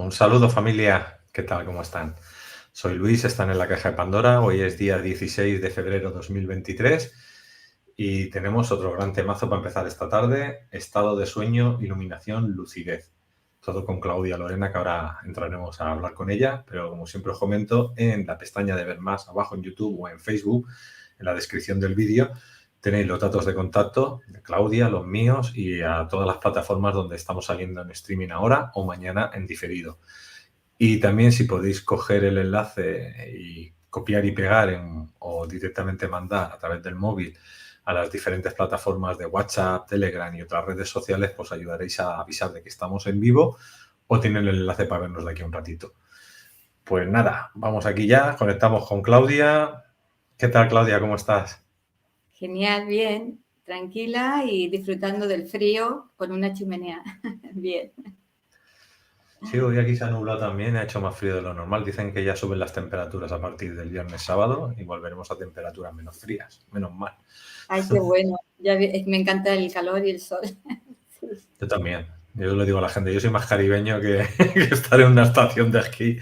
Un saludo familia, ¿qué tal? ¿Cómo están? Soy Luis, están en la caja de Pandora, hoy es día 16 de febrero de 2023 y tenemos otro gran temazo para empezar esta tarde, estado de sueño, iluminación, lucidez. Todo con Claudia Lorena, que ahora entraremos a hablar con ella, pero como siempre os comento, en la pestaña de ver más abajo en YouTube o en Facebook, en la descripción del vídeo, tenéis los datos de contacto de Claudia, los míos y a todas las plataformas donde estamos saliendo en streaming ahora o mañana en diferido. Y también si podéis coger el enlace y copiar y pegar o directamente mandar a través del móvil a las diferentes plataformas de WhatsApp, Telegram y otras redes sociales, pues ayudaréis a avisar de que estamos en vivo o tienen el enlace para vernos de aquí a un ratito. Pues nada, vamos aquí ya, conectamos con Claudia. ¿Qué tal, Claudia? ¿Cómo estás? Genial, bien, tranquila y disfrutando del frío con una chimenea. Bien. Sí, hoy aquí se ha nublado también, ha hecho más frío de lo normal. Dicen que ya suben las temperaturas a partir del viernes sábado y volveremos a temperaturas menos frías, menos mal. Ay, qué bueno. Me encanta el calor y el sol. Sí. Yo también. Yo le digo a la gente, yo soy más caribeño que estar en una estación de esquí.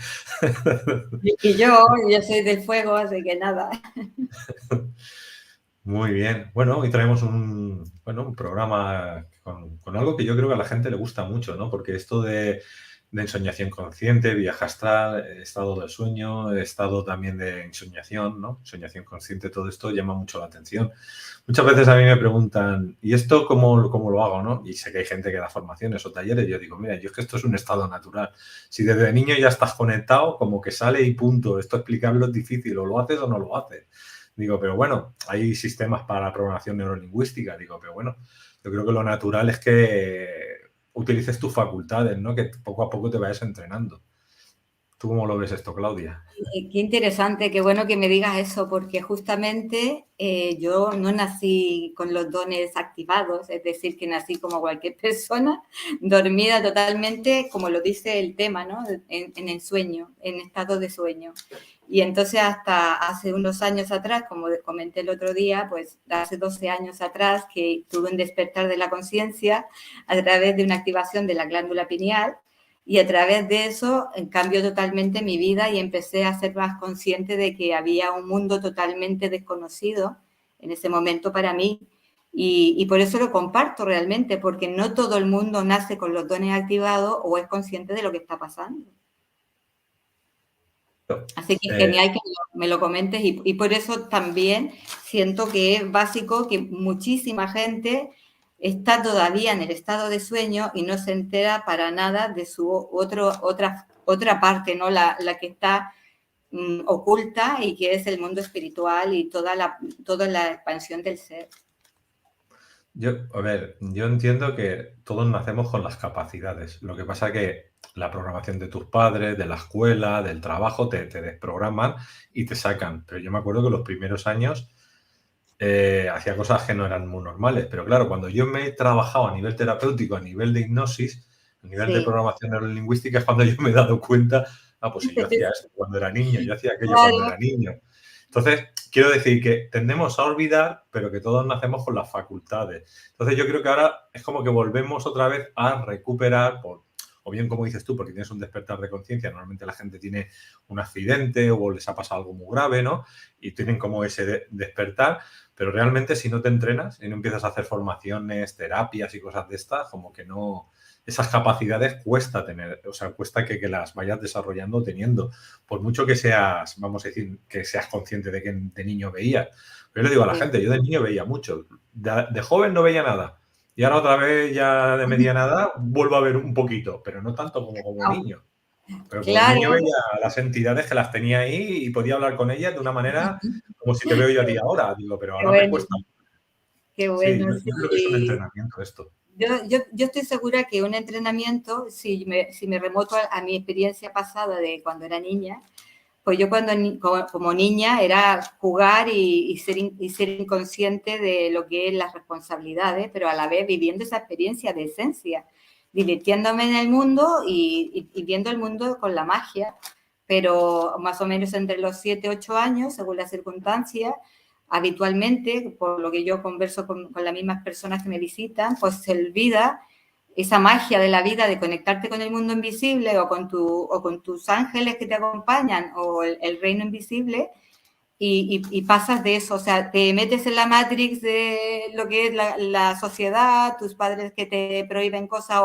Y yo soy del fuego, así que nada. Muy bien. Bueno, hoy traemos un programa con algo que yo creo que a la gente le gusta mucho, ¿no? Porque esto de ensoñación consciente, viaje astral, estado del sueño, estado también de ensoñación, ¿no? Ensoñación consciente, todo esto llama mucho la atención. Muchas veces a mí me preguntan, ¿y esto cómo lo hago, no? Y sé que hay gente que da formaciones o talleres. Yo digo, mira, yo es que esto es un estado natural. Si desde niño ya estás conectado, como que sale y punto. Esto explicarlo es difícil, o lo haces o no lo haces. Digo, pero bueno, hay sistemas para programación neurolingüística. Digo, pero bueno, yo creo que lo natural es que utilices tus facultades, ¿no? Que poco a poco te vayas entrenando. ¿Tú cómo lo ves esto, Claudia? Qué interesante, qué bueno que me digas eso, porque justamente yo no nací con los dones activados, es decir, que nací como cualquier persona, dormida totalmente, como lo dice el tema, ¿no? En el sueño, en estado de sueño. Y entonces hasta hace unos años atrás, como comenté el otro día, pues hace 12 años atrás que tuve un despertar de la conciencia a través de una activación de la glándula pineal. Y a través de eso cambió totalmente mi vida y empecé a ser más consciente de que había un mundo totalmente desconocido en ese momento para mí. Y por eso lo comparto realmente, porque no todo el mundo nace con los dones activados o es consciente de lo que está pasando. Así que genial que me lo comentes y por eso también siento que es básico que muchísima gente está todavía en el estado de sueño y no se entera para nada de su otra parte, ¿no? La que está oculta y que es el mundo espiritual y toda la expansión del ser. Yo entiendo que todos nacemos con las capacidades. Lo que pasa que la programación de tus padres, de la escuela, del trabajo, te desprograman y te sacan. Pero yo me acuerdo que los primeros años hacía cosas que no eran muy normales. Pero claro, cuando yo me he trabajado a nivel terapéutico, a nivel de hipnosis, a nivel de Sí. programación neurolingüística, es cuando yo me he dado cuenta, pues si yo hacía esto cuando era niño, yo hacía aquello cuando Claro. era niño. Entonces, quiero decir que tendemos a olvidar, pero que todos nacemos con las facultades. Entonces, yo creo que ahora es como que volvemos otra vez a recuperar, o bien como dices tú, porque tienes un despertar de conciencia, normalmente la gente tiene un accidente o les ha pasado algo muy grave, ¿no? Y tienen como ese despertar, pero realmente si no te entrenas y no empiezas a hacer formaciones, terapias y cosas de estas, como que no, esas capacidades cuesta tener, o sea, cuesta que las vayas desarrollando teniendo, por mucho que seas, vamos a decir, que seas consciente de que de niño veías. Pero yo le digo a la gente, yo de niño veía mucho, de joven no veía nada, y ahora otra vez ya de mediana edad vuelvo a ver un poquito, pero no tanto como niño. Pero como niño Claro. veía las entidades que las tenía ahí y podía hablar con ellas de una manera como si te veo yo a ti ahora. Digo, pero Qué ahora me bueno, cuesta. qué Sí, bueno, yo creo que es un sí. entrenamiento esto. Yo estoy segura que un entrenamiento, si me remoto a mi experiencia pasada de cuando era niña, pues yo como niña era jugar y ser inconsciente de lo que es las responsabilidades, pero a la vez viviendo esa experiencia de esencia, divirtiéndome en el mundo y viendo el mundo con la magia, pero más o menos entre los 7, 8 años, según las circunstancias, habitualmente, por lo que yo converso con las mismas personas que me visitan, pues se olvida esa magia de la vida de conectarte con el mundo invisible o con tus ángeles que te acompañan o el reino invisible y pasas de eso, o sea, te metes en la matrix de lo que es la sociedad, tus padres que te prohíben cosas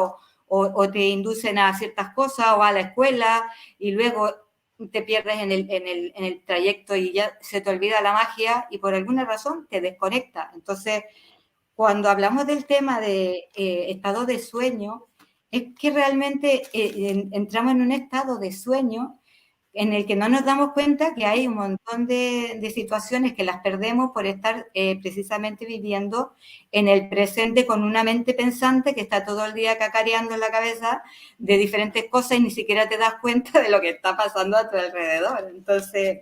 o te inducen a ciertas cosas o a la escuela y luego te pierdes en el trayecto y ya se te olvida la magia y por alguna razón te desconecta. Entonces, cuando hablamos del tema de estado de sueño, es que realmente entramos en un estado de sueño en el que no nos damos cuenta que hay un montón de situaciones que las perdemos por estar precisamente viviendo en el presente con una mente pensante que está todo el día cacareando en la cabeza de diferentes cosas y ni siquiera te das cuenta de lo que está pasando a tu alrededor. Entonces,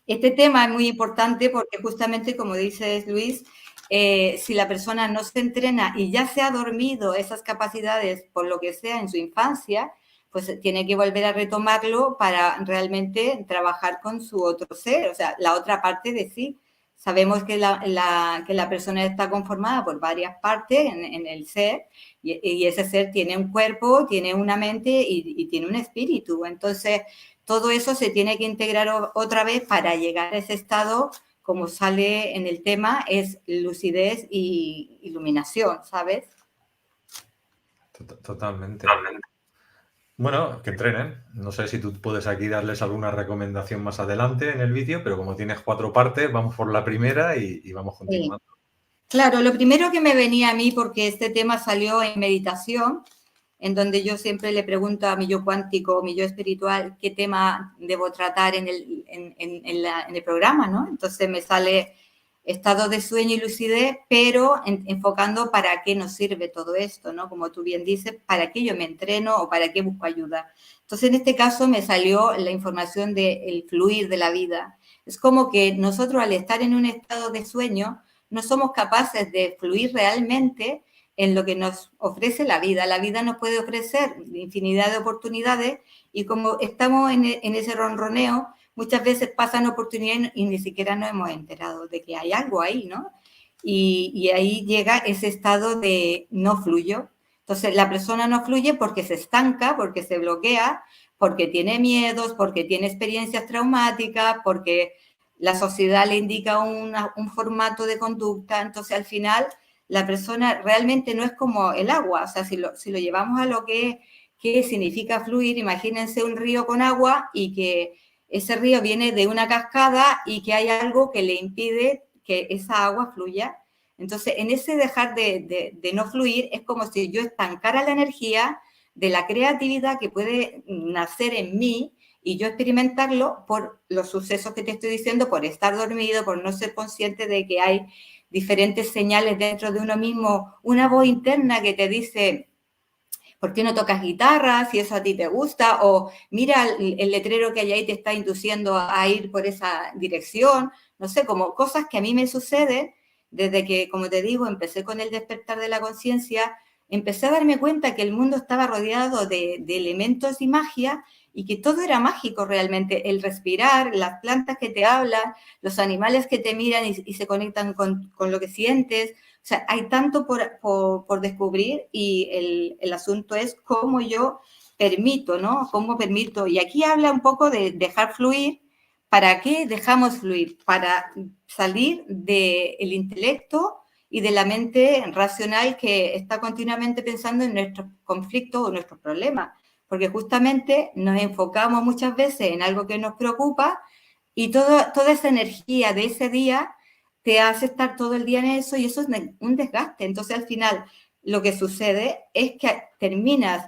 este tema es muy importante porque justamente, como dices Luis, si la persona no se entrena y ya se ha dormido esas capacidades por lo que sea en su infancia, pues tiene que volver a retomarlo para realmente trabajar con su otro ser, o sea, la otra parte de sí. Sabemos que la persona está conformada por varias partes en el ser y ese ser tiene un cuerpo, tiene una mente y tiene un espíritu. Entonces, todo eso se tiene que integrar otra vez para llegar a ese estado, como sale en el tema, es lucidez y iluminación, ¿sabes? Totalmente. Bueno, que entrenen. No sé si tú puedes aquí darles alguna recomendación más adelante en el vídeo, pero como tienes 4 partes, vamos por la primera y vamos continuando. Sí. Claro, lo primero que me venía a mí, porque este tema salió en meditación, en donde yo siempre le pregunto a mi yo cuántico, mi yo espiritual, qué tema debo tratar en el programa, ¿no? Entonces me sale estado de sueño y lucidez, pero enfocando para qué nos sirve todo esto, ¿no? Como tú bien dices, para qué yo me entreno o para qué busco ayuda. Entonces, en este caso me salió la información del fluir de la vida. Es como que nosotros al estar en un estado de sueño, no somos capaces de fluir realmente en lo que nos ofrece la vida. La vida nos puede ofrecer infinidad de oportunidades y como estamos en ese ronroneo, muchas veces pasan oportunidades y ni siquiera nos hemos enterado de que hay algo ahí, ¿no? Y ahí llega ese estado de no fluyo. Entonces, la persona no fluye porque se estanca, porque se bloquea, porque tiene miedos, porque tiene experiencias traumáticas, porque la sociedad le indica un formato de conducta. Entonces, al final, la persona realmente no es como el agua. O sea, si lo llevamos a lo que significa fluir, imagínense un río con agua y que ese río viene de una cascada y que hay algo que le impide que esa agua fluya. Entonces, en ese dejar de no fluir, es como si yo estancara la energía de la creatividad que puede nacer en mí y yo experimentarlo por los sucesos que te estoy diciendo, por estar dormido, por no ser consciente de que hay diferentes señales dentro de uno mismo, una voz interna que te dice, ¿por qué no tocas guitarra? Si eso a ti te gusta, o mira el letrero que hay ahí te está induciendo a ir por esa dirección, no sé, como cosas que a mí me suceden desde que, como te digo, empecé con el despertar de la conciencia, empecé a darme cuenta que el mundo estaba rodeado de elementos y magia y que todo era mágico realmente, el respirar, las plantas que te hablan, los animales que te miran y se conectan con lo que sientes, o sea, hay tanto por descubrir y el asunto es cómo yo permito, ¿no? Cómo permito. Y aquí habla un poco de dejar fluir. ¿Para qué dejamos fluir? Para salir del intelecto y de la mente racional que está continuamente pensando en nuestros conflictos o nuestros problemas. Porque justamente nos enfocamos muchas veces en algo que nos preocupa y toda esa energía de ese día te hace estar todo el día en eso y eso es un desgaste. Entonces, al final, lo que sucede es que terminas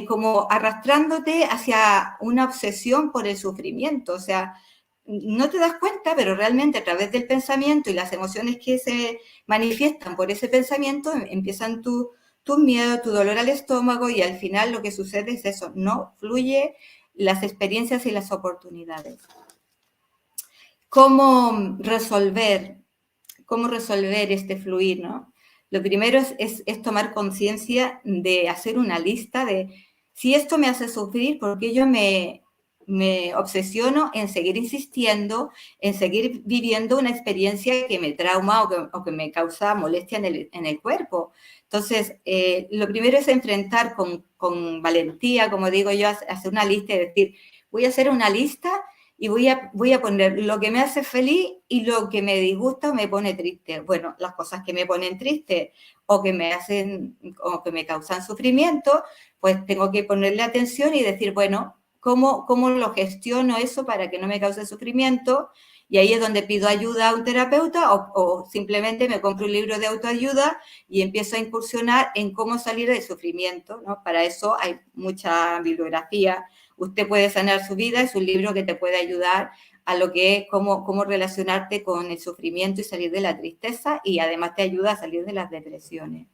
como arrastrándote hacia una obsesión por el sufrimiento. O sea, no te das cuenta, pero realmente a través del pensamiento y las emociones que se manifiestan por ese pensamiento empiezan tu miedo, tu dolor al estómago y al final lo que sucede es eso, no fluye las experiencias y las oportunidades. ¿Cómo resolver este fluir, ¿no? Lo primero es tomar conciencia de hacer una lista de si esto me hace sufrir, ¿por qué yo me me obsesiono en seguir insistiendo, en seguir viviendo una experiencia que me trauma o que me causa molestia en el cuerpo. Entonces, lo primero es enfrentar con valentía, como digo yo, hacer una lista y decir, voy a hacer una lista y voy a poner lo que me hace feliz y lo que me disgusta o me pone triste. Bueno, las cosas que me ponen triste o que me hacen o que me causan sufrimiento, pues tengo que ponerle atención y decir, bueno, ¿cómo lo gestiono eso para que no me cause sufrimiento? Y ahí es donde pido ayuda a un terapeuta o simplemente me compro un libro de autoayuda y empiezo a incursionar en cómo salir del sufrimiento, ¿no? Para eso hay mucha bibliografía. Usted puede sanar su vida, es un libro que te puede ayudar a lo que es cómo relacionarte con el sufrimiento y salir de la tristeza, y además te ayuda a salir de las depresiones.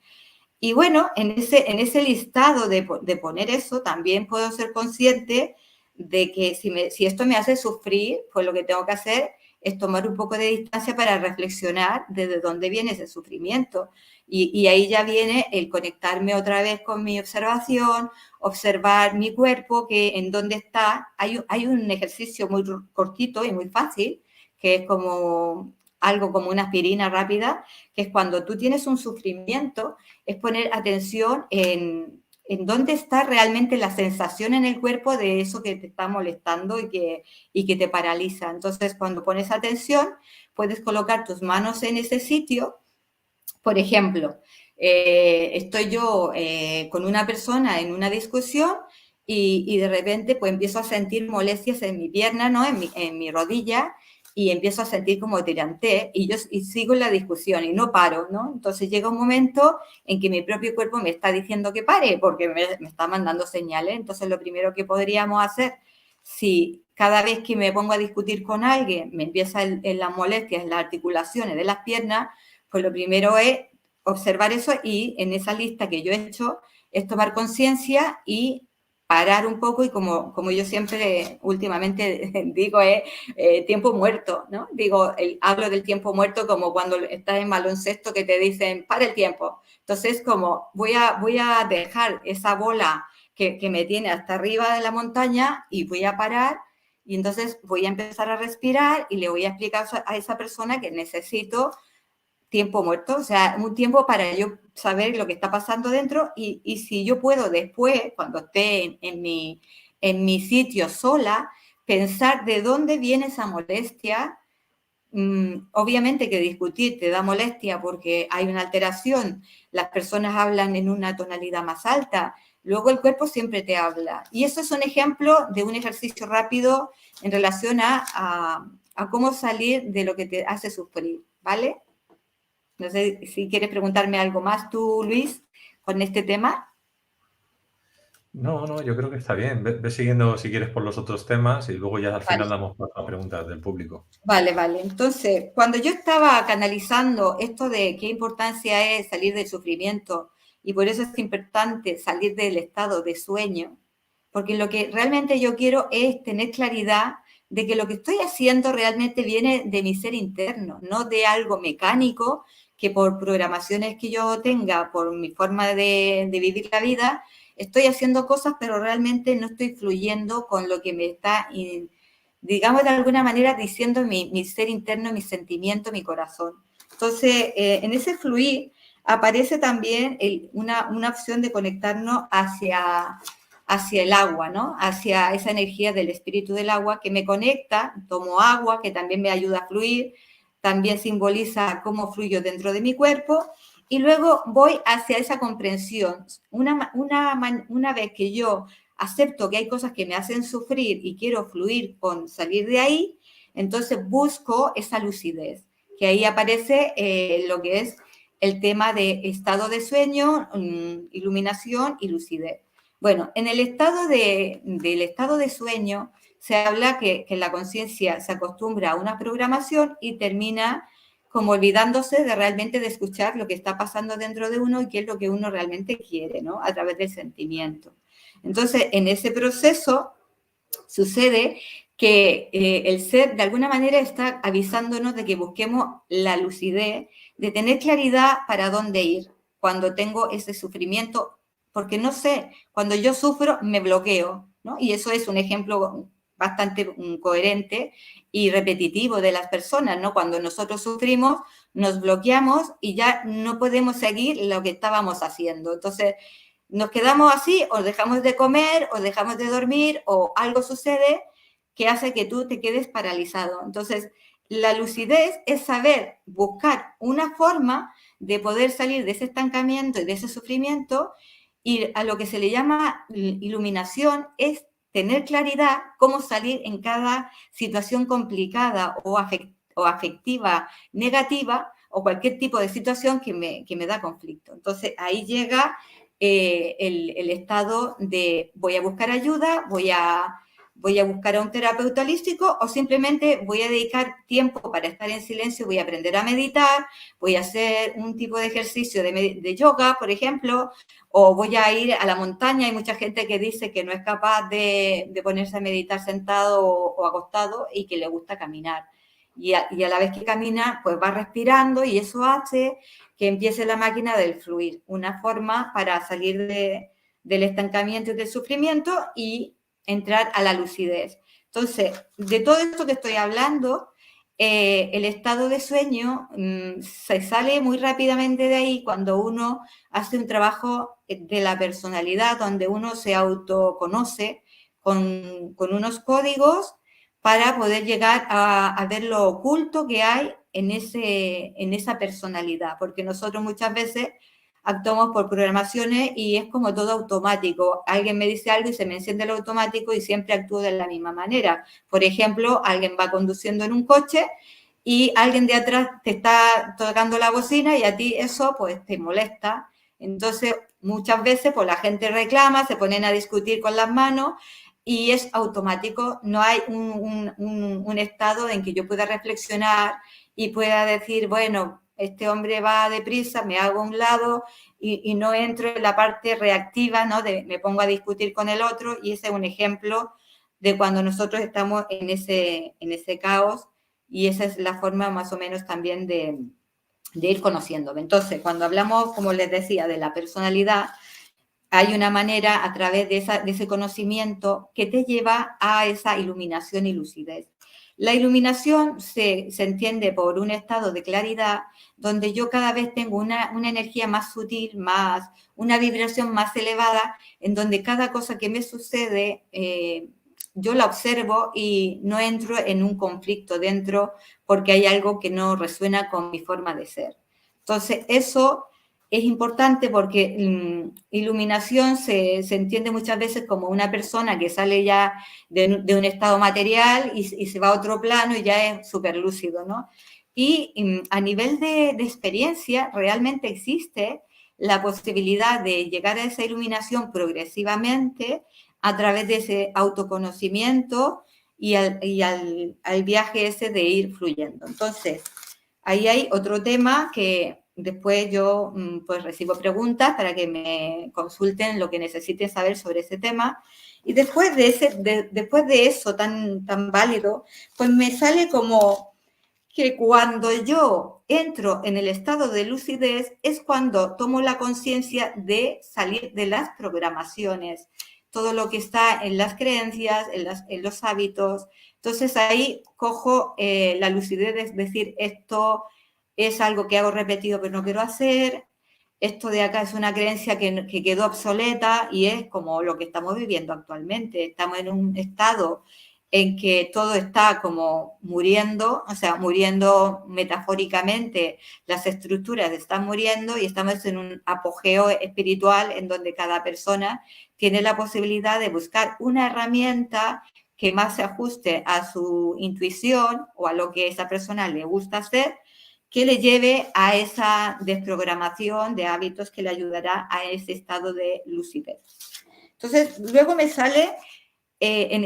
Y bueno, en ese listado de poner eso, también puedo ser consciente de que si esto me hace sufrir, pues lo que tengo que hacer es tomar un poco de distancia para reflexionar desde dónde viene ese sufrimiento. Y ahí ya viene el conectarme otra vez con mi observación, observar mi cuerpo, que en dónde está. Hay un ejercicio muy cortito y muy fácil, que es como algo como una aspirina rápida, que es cuando tú tienes un sufrimiento, es poner atención en dónde está realmente la sensación en el cuerpo de eso que te está molestando y que te paraliza. Entonces, cuando pones atención, puedes colocar tus manos en ese sitio. Por ejemplo, estoy yo con una persona en una discusión y de repente pues empiezo a sentir molestias en mi pierna, ¿no? En mi rodilla, y empiezo a sentir como tirantez y sigo en la discusión y no paro, ¿no? Entonces llega un momento en que mi propio cuerpo me está diciendo que pare porque me está mandando señales. Entonces lo primero que podríamos hacer, si cada vez que me pongo a discutir con alguien me empieza en las molestias en las articulaciones de las piernas, pues lo primero es observar eso y en esa lista que yo he hecho es tomar conciencia y parar un poco y como yo siempre últimamente digo es tiempo muerto, ¿no? Digo, hablo del tiempo muerto como cuando estás en baloncesto que te dicen para el tiempo. Entonces como voy a dejar esa bola que me tiene hasta arriba de la montaña y voy a parar y entonces voy a empezar a respirar y le voy a explicar a esa persona que necesito tiempo muerto, o sea, un tiempo para yo saber lo que está pasando dentro y si yo puedo después, cuando esté en mi sitio sola, pensar de dónde viene esa molestia. Obviamente que discutir te da molestia porque hay una alteración, las personas hablan en una tonalidad más alta, luego el cuerpo siempre te habla. Y eso es un ejemplo de un ejercicio rápido en relación a cómo salir de lo que te hace sufrir, ¿vale? No sé si quieres preguntarme algo más tú, Luis, con este tema. No, yo creo que está bien. Ve siguiendo, si quieres, por los otros temas y luego ya al Vale, final damos paso a preguntas del público. vale. Entonces, cuando yo estaba canalizando esto de qué importancia es salir del sufrimiento y por eso es importante salir del estado de sueño, porque lo que realmente yo quiero es tener claridad de que lo que estoy haciendo realmente viene de mi ser interno, no de algo mecánico que por programaciones que yo tenga, por mi forma de vivir la vida, estoy haciendo cosas, pero realmente no estoy fluyendo con lo que me está, digamos de alguna manera, diciendo mi ser interno, mi sentimiento, mi corazón. Entonces, en ese fluir aparece también una opción de conectarnos hacia el agua, ¿no? Hacia esa energía del espíritu del agua que me conecta, tomo agua, que también me ayuda a fluir, también simboliza cómo fluyo dentro de mi cuerpo, y luego voy hacia esa comprensión. Una vez que yo acepto que hay cosas que me hacen sufrir y quiero fluir con salir de ahí, entonces busco esa lucidez, que ahí aparece lo que es el tema de estado de sueño, iluminación y lucidez. Bueno, en el del estado de sueño se habla que la conciencia se acostumbra a una programación y termina como olvidándose de realmente de escuchar lo que está pasando dentro de uno y qué es lo que uno realmente quiere, ¿no? A través del sentimiento. Entonces, en ese proceso sucede que el ser de alguna manera está avisándonos de que busquemos la lucidez, de tener claridad para dónde ir cuando tengo ese sufrimiento, porque no sé, cuando yo sufro me bloqueo, ¿no? Y eso es un ejemplo bastante coherente y repetitivo de las personas, ¿no? Cuando nosotros sufrimos, nos bloqueamos y ya no podemos seguir lo que estábamos haciendo. Entonces, nos quedamos así, o dejamos de comer, o dejamos de dormir, o algo sucede que hace que tú te quedes paralizado. Entonces, la lucidez es saber buscar una forma de poder salir de ese estancamiento y de ese sufrimiento, y a lo que se le llama iluminación es tener claridad cómo salir en cada situación complicada o afectiva, negativa, o cualquier tipo de situación que me da conflicto. Entonces, ahí llega el estado de voy a buscar ayuda, voy a buscar a un terapeuta holístico, o simplemente voy a dedicar tiempo para estar en silencio, voy a aprender a meditar, voy a hacer un tipo de ejercicio de yoga, por ejemplo, o voy a ir a la montaña. Hay mucha gente que dice que no es capaz de ponerse a meditar sentado o acostado y que le gusta caminar. Y a la vez que camina, pues va respirando, y eso hace que empiece la máquina del fluir, una forma para salir del estancamiento y del sufrimiento y entrar a la lucidez. Entonces, de todo esto que estoy hablando, el estado de sueño se sale muy rápidamente de ahí cuando uno hace un trabajo de la personalidad, donde uno se autoconoce con unos códigos para poder llegar a ver lo oculto que hay en esa personalidad, porque nosotros muchas veces actuamos por programaciones y es como todo automático. Alguien me dice algo y se me enciende el automático y siempre actúo de la misma manera. Por ejemplo, alguien va conduciendo en un coche y alguien de atrás te está tocando la bocina y a ti eso pues te molesta. Entonces, muchas veces pues la gente reclama, se ponen a discutir con las manos y es automático. No hay un estado en que yo pueda reflexionar y pueda decir, bueno, este hombre va deprisa, me hago a un lado y no entro en la parte reactiva, ¿no? Me pongo a discutir con el otro, y ese es un ejemplo de cuando nosotros estamos en ese caos, y esa es la forma más o menos también de ir conociéndome. Entonces, cuando hablamos, como les decía, de la personalidad, hay una manera a través de ese conocimiento que te lleva a esa iluminación y lucidez. La iluminación se entiende por un estado de claridad donde yo cada vez tengo una energía más sutil, una vibración más elevada, en donde cada cosa que me sucede yo la observo y no entro en un conflicto dentro porque hay algo que no resuena con mi forma de ser. Entonces, eso es importante porque iluminación se entiende muchas veces como una persona que sale ya de un estado material y se va a otro plano y ya es súper lúcido, ¿no? Y a nivel de experiencia, realmente existe la posibilidad de llegar a esa iluminación progresivamente a través de ese autoconocimiento y al viaje ese de ir fluyendo. Entonces, ahí hay otro tema que después yo pues recibo preguntas para que me consulten lo que necesiten saber sobre ese tema. Y después de eso tan válido, pues me sale como que cuando yo entro en el estado de lucidez es cuando tomo la conciencia de salir de las programaciones, todo lo que está en las creencias, en los hábitos. Entonces ahí cojo la lucidez, es decir, esto es algo que hago repetido pero no quiero hacer, esto de acá es una creencia que quedó obsoleta, y es como lo que estamos viviendo actualmente. Estamos en un estado en que todo está como muriendo, o sea, muriendo metafóricamente, las estructuras están muriendo y estamos en un apogeo espiritual en donde cada persona tiene la posibilidad de buscar una herramienta que más se ajuste a su intuición o a lo que a esa persona le gusta hacer, que le lleve a esa desprogramación de hábitos que le ayudará a ese estado de lucidez. Entonces, luego me sale, he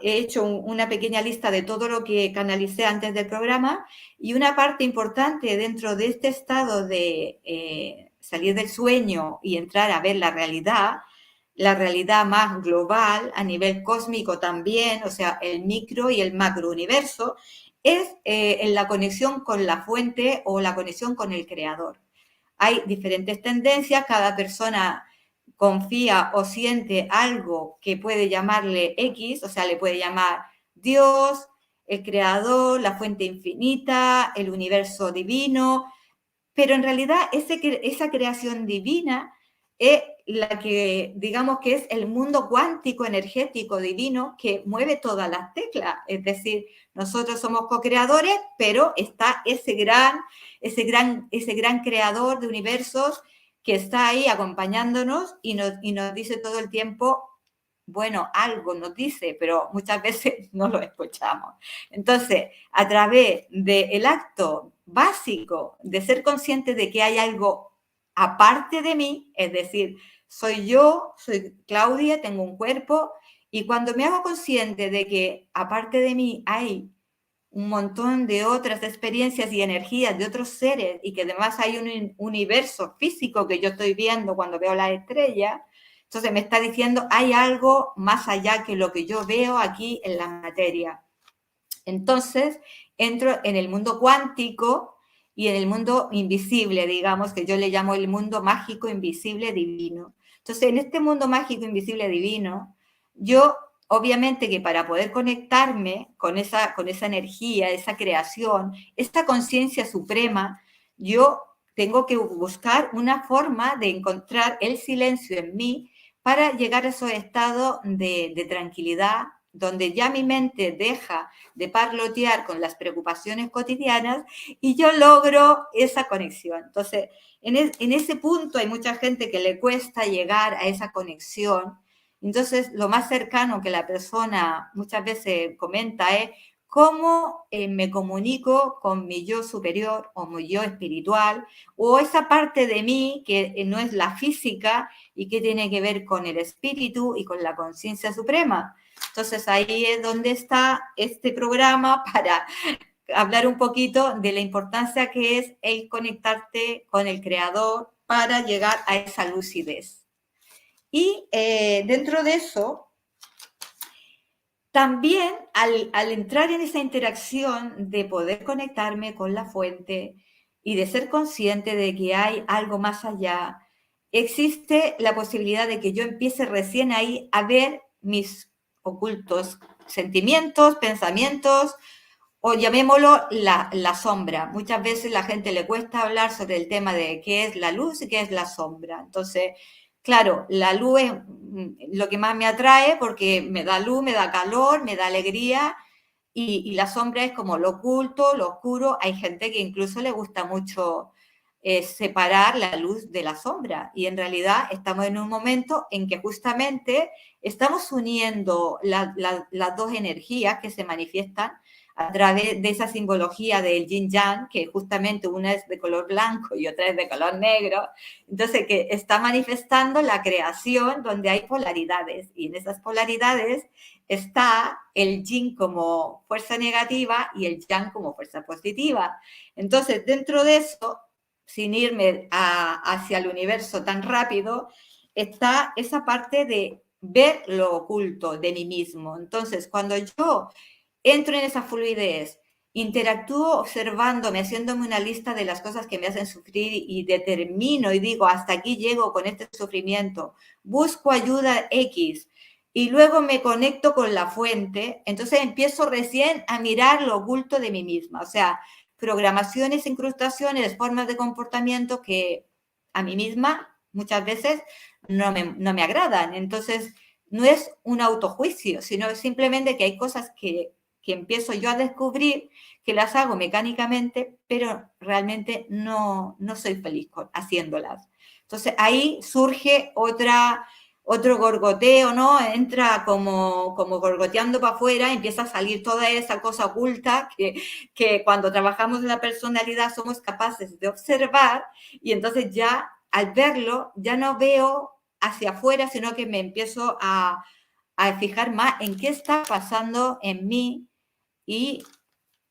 hecho una pequeña lista de todo lo que canalicé antes del programa, y una parte importante dentro de este estado de salir del sueño y entrar a ver la realidad más global, a nivel cósmico también, o sea, el micro y el macro universo, es en la conexión con la fuente o la conexión con el creador. Hay diferentes tendencias, cada persona confía o siente algo que puede llamarle X, o sea, le puede llamar Dios, el creador, la fuente infinita, el universo divino, pero en realidad esa creación divina es la que, digamos que es el mundo cuántico, energético, divino, que mueve todas las teclas. Es decir, nosotros somos co-creadores, pero está ese gran creador de universos que está ahí acompañándonos y nos dice todo el tiempo, bueno, algo nos dice, pero muchas veces no lo escuchamos. Entonces, a través del acto básico de ser consciente de que hay algo aparte de mí, es decir, soy yo, soy Claudia, tengo un cuerpo, y cuando me hago consciente de que aparte de mí hay un montón de otras experiencias y energías de otros seres y que además hay un universo físico que yo estoy viendo cuando veo las estrellas, entonces me está diciendo hay algo más allá que lo que yo veo aquí en la materia. Entonces entro en el mundo cuántico y en el mundo invisible, digamos, que yo le llamo el mundo mágico, invisible, divino. Entonces, en este mundo mágico, invisible, divino, yo obviamente que para poder conectarme con esa energía, esa creación, esta conciencia suprema, yo tengo que buscar una forma de encontrar el silencio en mí para llegar a esos estados de tranquilidad, donde ya mi mente deja de parlotear con las preocupaciones cotidianas y yo logro esa conexión. Entonces, en ese punto hay mucha gente que le cuesta llegar a esa conexión. Entonces, lo más cercano que la persona muchas veces comenta es cómo me comunico con mi yo superior o mi yo espiritual o esa parte de mí que no es la física y que tiene que ver con el espíritu y con la conciencia suprema. Entonces ahí es donde está este programa para hablar un poquito de la importancia que es el conectarte con el creador para llegar a esa lucidez. Y dentro de eso, también al entrar en esa interacción de poder conectarme con la fuente y de ser consciente de que hay algo más allá, existe la posibilidad de que yo empiece recién ahí a ver mis ocultos sentimientos, pensamientos, o llamémoslo la sombra. Muchas veces la gente le cuesta hablar sobre el tema de qué es la luz y qué es la sombra. Entonces, claro, la luz es lo que más me atrae porque me da luz, me da calor, me da alegría y la sombra es como lo oculto, lo oscuro. Hay gente que incluso le gusta mucho separar la luz de la sombra y en realidad estamos en un momento en que justamente estamos uniendo las dos energías que se manifiestan a través de esa simbología del yin yang, que justamente una es de color blanco y otra es de color negro, entonces que está manifestando la creación donde hay polaridades y en esas polaridades está el yin como fuerza negativa y el yang como fuerza positiva. Entonces, dentro de eso, sin irme hacia el universo tan rápido, está esa parte de ver lo oculto de mí mismo. Entonces, cuando yo entro en esa fluidez, interactúo observándome, haciéndome una lista de las cosas que me hacen sufrir y determino y digo, hasta aquí llego con este sufrimiento, busco ayuda X y luego me conecto con la fuente, entonces empiezo recién a mirar lo oculto de mí misma, o sea, programaciones, incrustaciones, formas de comportamiento que a mí misma muchas veces no me agradan. Entonces, no es un autojuicio, sino simplemente que hay cosas que empiezo yo a descubrir, que las hago mecánicamente, pero realmente no soy feliz haciéndolas. Entonces ahí surge otro gorgoteo, ¿no? Entra como gorgoteando para afuera, empieza a salir toda esa cosa oculta que cuando trabajamos en la personalidad somos capaces de observar y entonces ya al verlo ya no veo hacia afuera, sino que me empiezo a fijar más en qué está pasando en mí y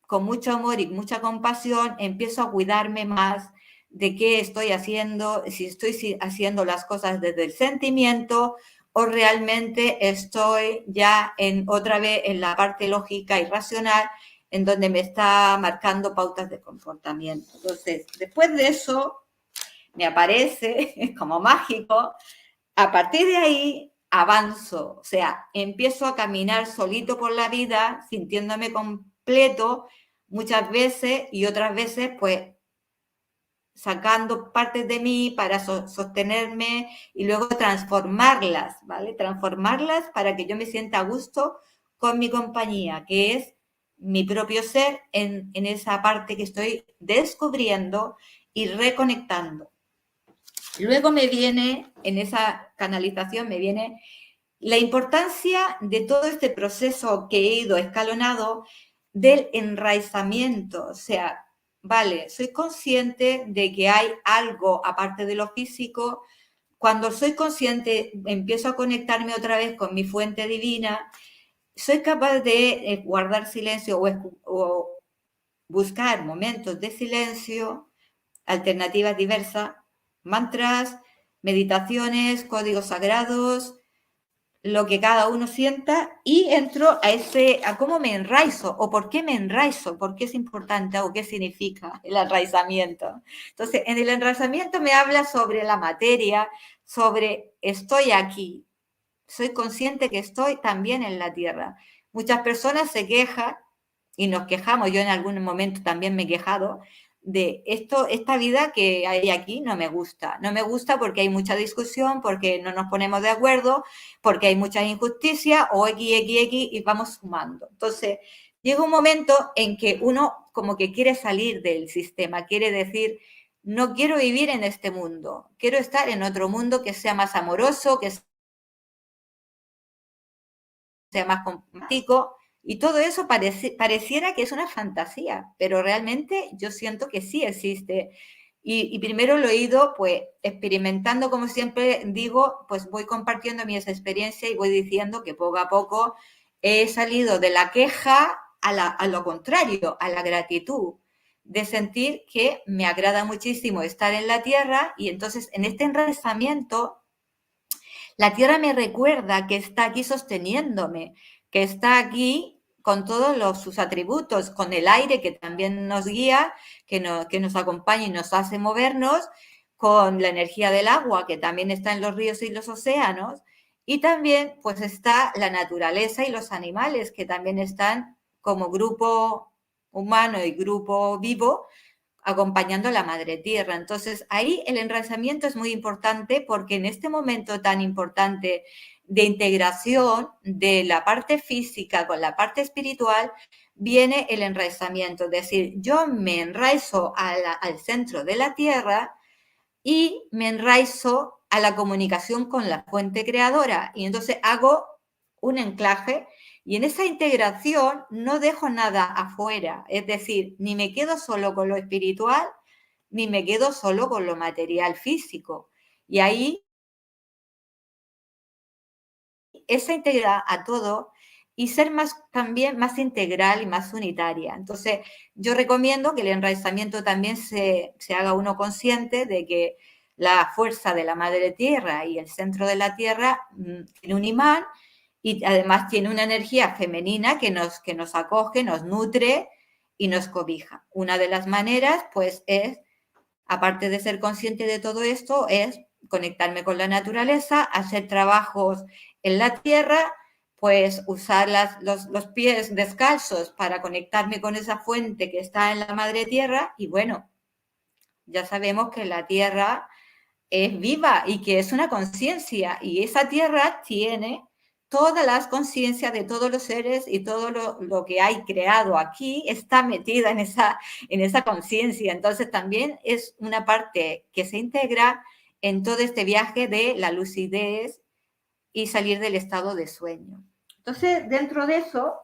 con mucho amor y mucha compasión empiezo a cuidarme más de qué estoy haciendo, si estoy haciendo las cosas desde el sentimiento o realmente estoy ya otra vez en la parte lógica y racional en donde me está marcando pautas de comportamiento. Entonces, después de eso, me aparece como mágico A partir de ahí avanzo, o sea, empiezo a caminar solito por la vida, sintiéndome completo muchas veces y otras veces pues sacando partes de mí para sostenerme y luego transformarlas, ¿vale? Transformarlas para que yo me sienta a gusto con mi compañía, que es mi propio ser en esa parte que estoy descubriendo y reconectando. Luego me viene, en esa canalización, me viene la importancia de todo este proceso que he ido escalonado del enraizamiento. O sea, vale, soy consciente de que hay algo aparte de lo físico. Cuando soy consciente, empiezo a conectarme otra vez con mi fuente divina. Soy capaz de guardar silencio o buscar momentos de silencio, alternativas diversas, mantras, meditaciones, códigos sagrados, lo que cada uno sienta y entro a cómo me enraizo o por qué me enraizo, por qué es importante o qué significa el enraizamiento. Entonces, en el enraizamiento me habla sobre la materia, sobre estoy aquí, soy consciente que estoy también en la tierra. Muchas personas se quejan y nos quejamos, yo en algún momento también me he quejado, de esta vida que hay aquí no me gusta. No me gusta porque hay mucha discusión, porque no nos ponemos de acuerdo, porque hay mucha injusticia o X y vamos sumando. Entonces, llega un momento en que uno como que quiere salir del sistema, quiere decir, no quiero vivir en este mundo, quiero estar en otro mundo que sea más amoroso, que sea más complejo. Y todo eso pareciera que es una fantasía, pero realmente yo siento que sí existe. Y primero lo he ido pues experimentando, como siempre digo, pues voy compartiendo mi experiencia y voy diciendo que poco a poco he salido de la queja a lo contrario, a la gratitud, de sentir que me agrada muchísimo estar en la tierra y entonces en este enraizamiento la tierra me recuerda que está aquí sosteniéndome, que está aquí con todos sus atributos, con el aire que también nos guía, que nos acompaña y nos hace movernos, con la energía del agua que también está en los ríos y los océanos, y también pues está la naturaleza y los animales que también están como grupo humano y grupo vivo acompañando a la madre tierra. Entonces, ahí el enraizamiento es muy importante porque en este momento tan importante de integración de la parte física con la parte espiritual, viene el enraizamiento. Es decir, yo me enraizo al centro de la tierra y me enraizo a la comunicación con la fuente creadora. Y entonces hago un anclaje y en esa integración no dejo nada afuera. Es decir, ni me quedo solo con lo espiritual, ni me quedo solo con lo material físico. Y ahí esa integridad a todo y ser también más integral y más unitaria. Entonces, yo recomiendo que el enraizamiento también se haga uno consciente de que la fuerza de la madre tierra y el centro de la tierra tiene un imán y además tiene una energía femenina que nos acoge, nos nutre y nos cobija. Una de las maneras, pues, es, aparte de ser consciente de todo esto, es conectarme con la naturaleza, hacer trabajos en la tierra, pues usar los pies descalzos para conectarme con esa fuente que está en la madre tierra y bueno, ya sabemos que la tierra es viva y que es una conciencia y esa tierra tiene todas las conciencias de todos los seres y todo lo que hay creado aquí está metida en esa conciencia. Entonces también es una parte que se integra en todo este viaje de la lucidez y salir del estado de sueño. Entonces, dentro de eso,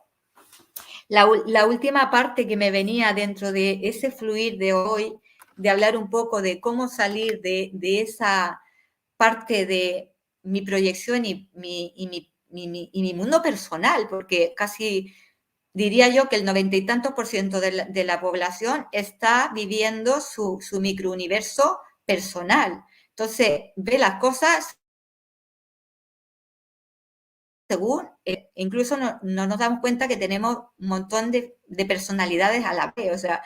la última parte que me venía dentro de ese fluir de hoy, de hablar un poco de cómo salir de esa parte de mi proyección y mi mundo personal, porque casi diría yo que el 90 y tantos % de la población está viviendo su microuniverso personal. Entonces, ve las cosas según, incluso no nos damos cuenta que tenemos un montón de personalidades a la vez, o sea,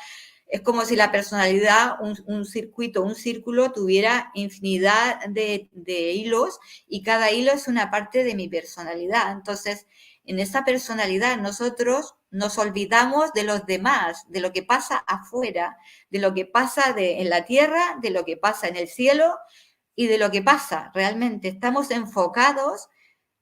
Es como si la personalidad, un circuito, un círculo, tuviera infinidad de hilos y cada hilo es una parte de mi personalidad. Entonces, en esa personalidad nosotros nos olvidamos de los demás, de lo que pasa afuera, de lo que pasa en la tierra, de lo que pasa en el cielo y de lo que pasa realmente. Estamos enfocados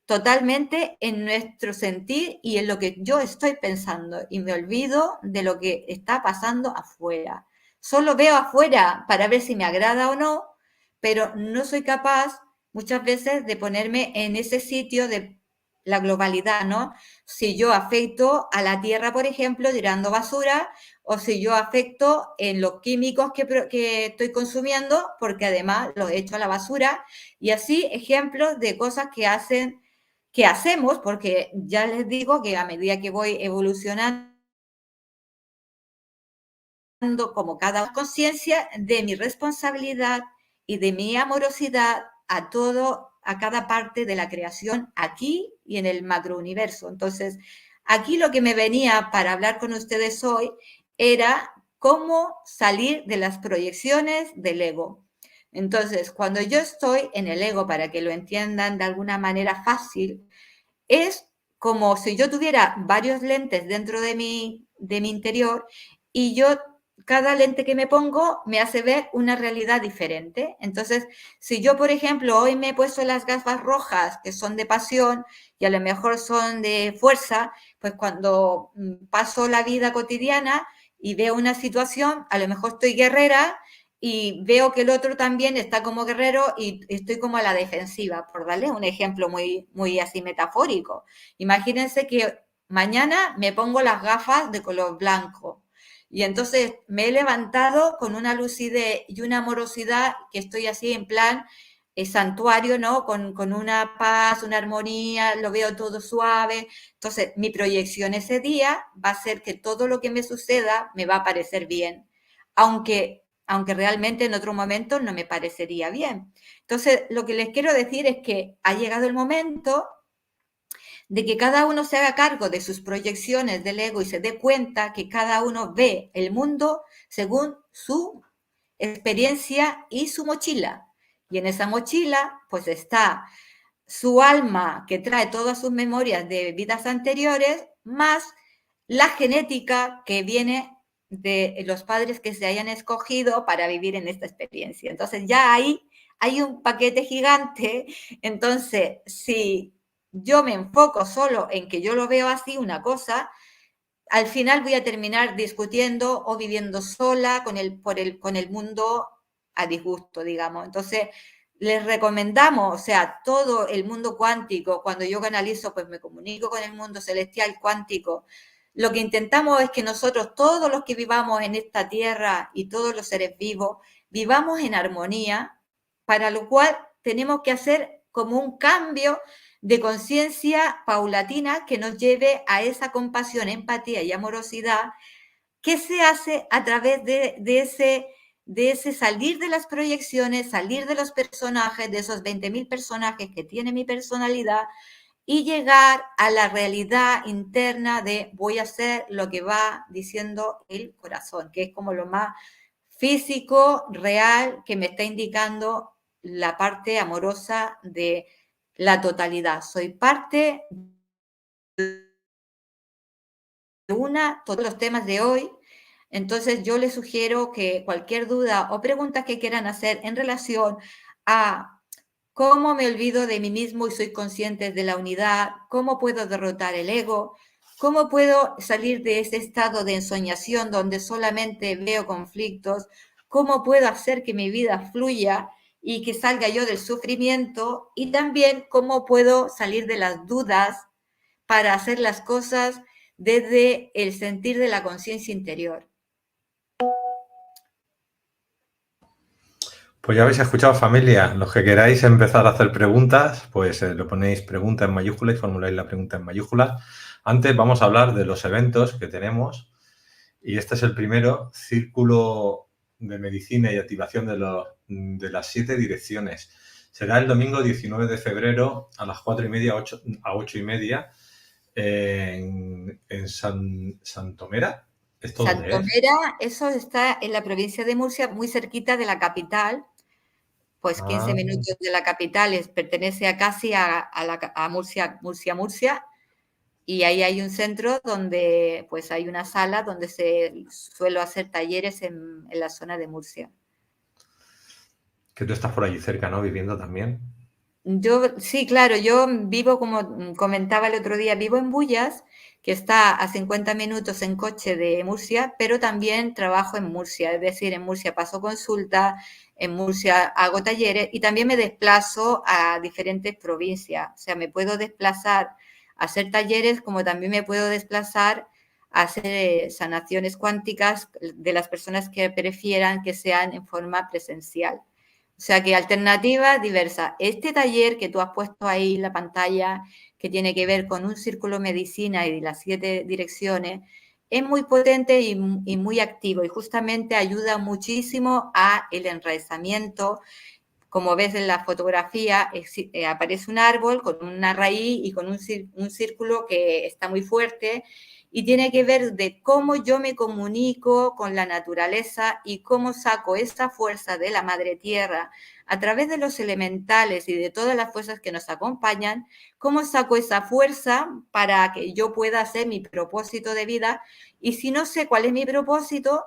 totalmente en nuestro sentir y en lo que yo estoy pensando y me olvido de lo que está pasando afuera. Solo veo afuera para ver si me agrada o no, pero no soy capaz muchas veces de ponerme en ese sitio de la globalidad, ¿no? Si yo afecto a la tierra, por ejemplo, tirando basura, o si yo afecto en los químicos que estoy consumiendo, porque además los echo a la basura, y así ejemplos de cosas que hacemos, porque ya les digo que a medida que voy evolucionando como cada conciencia de mi responsabilidad y de mi amorosidad a cada parte de la creación aquí y en el macrouniverso. Entonces, aquí lo que me venía para hablar con ustedes hoy era cómo salir de las proyecciones del ego. Entonces, cuando yo estoy en el ego, para que lo entiendan de alguna manera fácil, es como si yo tuviera varios lentes dentro de mi interior y cada lente que me pongo me hace ver una realidad diferente. Entonces, si yo, por ejemplo, hoy me he puesto las gafas rojas, que son de pasión y a lo mejor son de fuerza, pues cuando paso la vida cotidiana y veo una situación, a lo mejor estoy guerrera y veo que el otro también está como guerrero y estoy como a la defensiva, por darle un ejemplo muy, muy así metafórico. Imagínense que mañana me pongo las gafas de color blanco y entonces me he levantado con una lucidez y una amorosidad que estoy así en plan santuario, ¿no? Con una paz, una armonía, lo veo todo suave. Entonces, mi proyección ese día va a ser que todo lo que me suceda me va a parecer bien, aunque realmente en otro momento no me parecería bien. Entonces, lo que les quiero decir es que ha llegado el momento de que cada uno se haga cargo de sus proyecciones del ego y se dé cuenta que cada uno ve el mundo según su experiencia y su mochila. Y en esa mochila, pues está su alma que trae todas sus memorias de vidas anteriores, más la genética que viene de los padres que se hayan escogido para vivir en esta experiencia. Entonces ya ahí hay un paquete gigante. Entonces, si yo me enfoco solo en que yo lo veo así, una cosa, al final voy a terminar discutiendo o viviendo sola con el mundo a disgusto, digamos. Entonces, les recomendamos, o sea, todo el mundo cuántico, cuando yo canalizo, pues me comunico con el mundo celestial cuántico. Lo que intentamos es que nosotros, todos los que vivamos en esta tierra y todos los seres vivos, vivamos en armonía, para lo cual tenemos que hacer como un cambio de conciencia paulatina que nos lleve a esa compasión, empatía y amorosidad que se hace a través de ese salir de las proyecciones, salir de los personajes, de esos 20.000 personajes que tiene mi personalidad y llegar a la realidad interna de voy a hacer lo que va diciendo el corazón, que es como lo más físico, real, que me está indicando la parte amorosa de la totalidad. Soy parte de todos los temas de hoy. Entonces yo les sugiero que cualquier duda o preguntas que quieran hacer en relación a cómo me olvido de mí mismo y soy consciente de la unidad, cómo puedo derrotar el ego, cómo puedo salir de ese estado de ensoñación donde solamente veo conflictos, cómo puedo hacer que mi vida fluya y que salga yo del sufrimiento y también cómo puedo salir de las dudas para hacer las cosas desde el sentir de la conciencia interior. Pues ya habéis escuchado, familia. Los que queráis empezar a hacer preguntas, pues lo ponéis pregunta en mayúscula y formuláis la pregunta en mayúscula. Antes vamos a hablar de los eventos que tenemos. Y este es el primero, Círculo de Medicina y Activación de las 7 direcciones. Será el domingo 19 de febrero a las 4:30 a 8:30 en Santomera, ¿Esto dónde es? Santomera, eso está en la provincia de Murcia, muy cerquita de la capital, pues 15 Ah, minutos de la capital, pertenece a casi a Murcia, Murcia, y ahí hay un centro donde pues hay una sala donde se suelo hacer talleres en la zona de Murcia. que tú estás por allí cerca, ¿no? Viviendo también. Yo, sí, claro, yo vivo, como comentaba el otro día, vivo en Bullas, que está a 50 minutos en coche de Murcia, pero también trabajo en Murcia, es decir, en Murcia paso consulta, en Murcia hago talleres y también me desplazo a diferentes provincias. O sea, me puedo desplazar a hacer talleres como también me puedo desplazar a hacer sanaciones cuánticas de las personas que prefieran que sean en forma presencial. O sea que alternativas diversas. Este taller que tú has puesto ahí en la pantalla, que tiene que ver con un círculo medicina y las 7 direcciones, es muy potente y muy activo y justamente ayuda muchísimo a el enraizamiento. Como ves en la fotografía, aparece un árbol con una raíz y con un círculo que está muy fuerte y tiene que ver de cómo yo me comunico con la naturaleza y cómo saco esa fuerza de la madre tierra a través de los elementales y de todas las fuerzas que nos acompañan, cómo saco esa fuerza para que yo pueda hacer mi propósito de vida. Y si no sé cuál es mi propósito,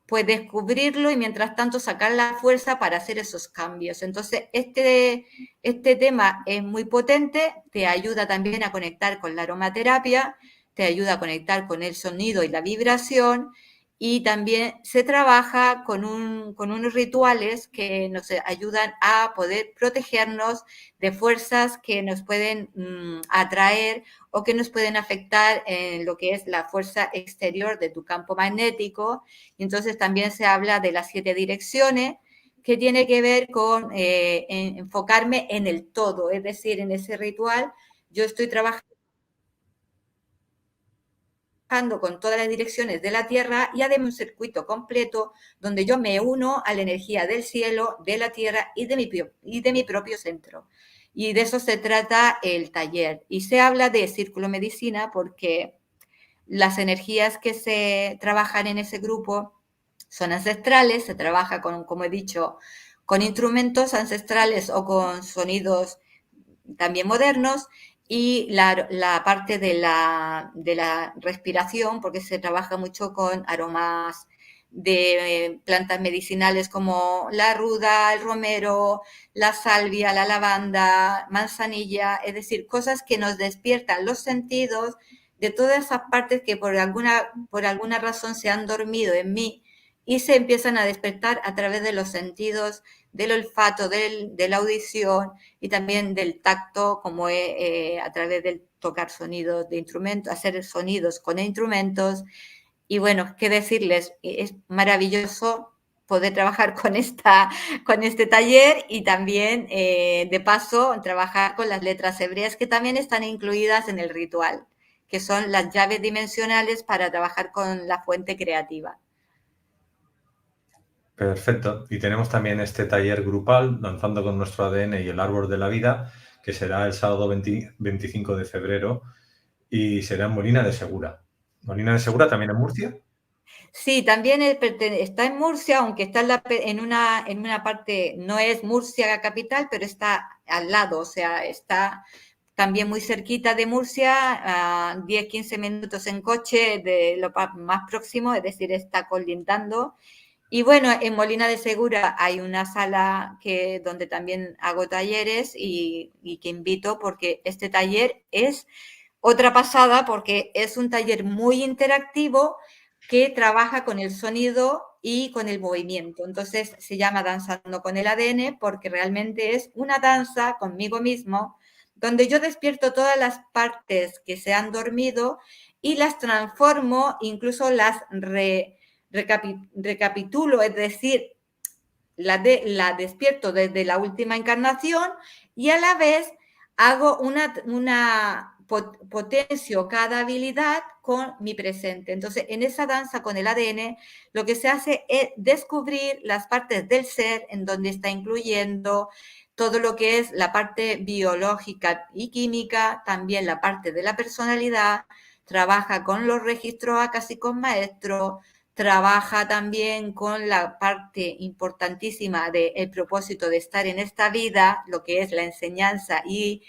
pues descubrirlo y mientras tanto sacar la fuerza para hacer esos cambios. Entonces, este tema es muy potente, te ayuda también a conectar con la aromaterapia, te ayuda a conectar con el sonido y la vibración y también se trabaja con unos rituales que nos ayudan a poder protegernos de fuerzas que nos pueden atraer o que nos pueden afectar en lo que es la fuerza exterior de tu campo magnético. Y entonces también se habla de las 7 direcciones, que tiene que ver con enfocarme en el todo, es decir, en ese ritual yo estoy trabajando con todas las direcciones de la Tierra y además un circuito completo donde yo me uno a la energía del cielo, de la Tierra y de mi propio centro. Y de eso se trata el taller. Y se habla de círculo medicina porque las energías que se trabajan en ese grupo son ancestrales, se trabaja con, como he dicho, con instrumentos ancestrales o con sonidos también modernos y la parte de la respiración, porque se trabaja mucho con aromas de plantas medicinales como la ruda, el romero, la salvia, la lavanda, manzanilla, es decir, cosas que nos despiertan los sentidos de todas esas partes que por alguna razón se han dormido en mí y se empiezan a despertar a través de los sentidos, del olfato, de la audición y también del tacto, como a través del tocar sonidos de instrumentos, hacer sonidos con instrumentos. Y bueno, qué decirles, es maravilloso poder trabajar con este taller y también, de paso, trabajar con las letras hebreas que también están incluidas en el ritual, que son las llaves dimensionales para trabajar con la fuente creativa. Perfecto. Y tenemos también este taller grupal, Danzando con nuestro ADN y el árbol de la vida, que será el sábado 25 de febrero y será en Molina de Segura. ¿Molina de Segura también en Murcia? Sí, también está en Murcia, aunque está en una parte, no es Murcia capital, pero está al lado, o sea, está también muy cerquita de Murcia, a 10, 15 minutos en coche de lo más próximo, es decir, está colindando. Y bueno, en Molina de Segura hay una sala donde también hago talleres y que invito porque este taller es otra pasada porque es un taller muy interactivo que trabaja con el sonido y con el movimiento. Entonces se llama Danzando con el ADN porque realmente es una danza conmigo mismo donde yo despierto todas las partes que se han dormido y las transformo, incluso las recapitulo, es decir, la despierto desde la última encarnación y a la vez hago una potencio cada habilidad con mi presente. Entonces, en esa danza con el ADN, lo que se hace es descubrir las partes del ser en donde está incluyendo todo lo que es la parte biológica y química, también la parte de la personalidad, trabaja con los registros acásicos maestros, trabaja también con la parte importantísima del propósito de estar en esta vida, lo que es la enseñanza y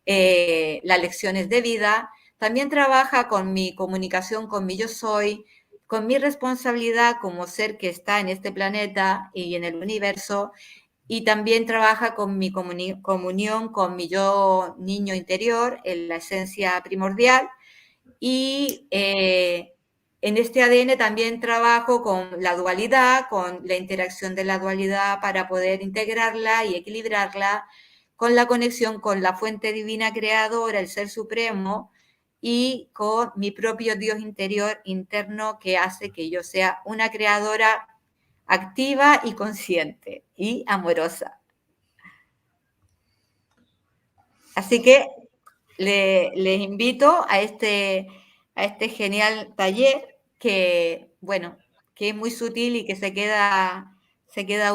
las lecciones de vida. También trabaja con mi comunicación, con mi yo soy, con mi responsabilidad como ser que está en este planeta y en el universo, y también trabaja con mi comunión con mi yo niño interior, en la esencia primordial, y en este ADN también trabajo con la dualidad, con la interacción de la dualidad para poder integrarla y equilibrarla, con la conexión con la fuente divina creadora, el Ser Supremo, y con mi propio Dios interior interno que hace que yo sea una creadora activa y consciente y amorosa. Así que les invito a este genial taller que, bueno, que es muy sutil y que se queda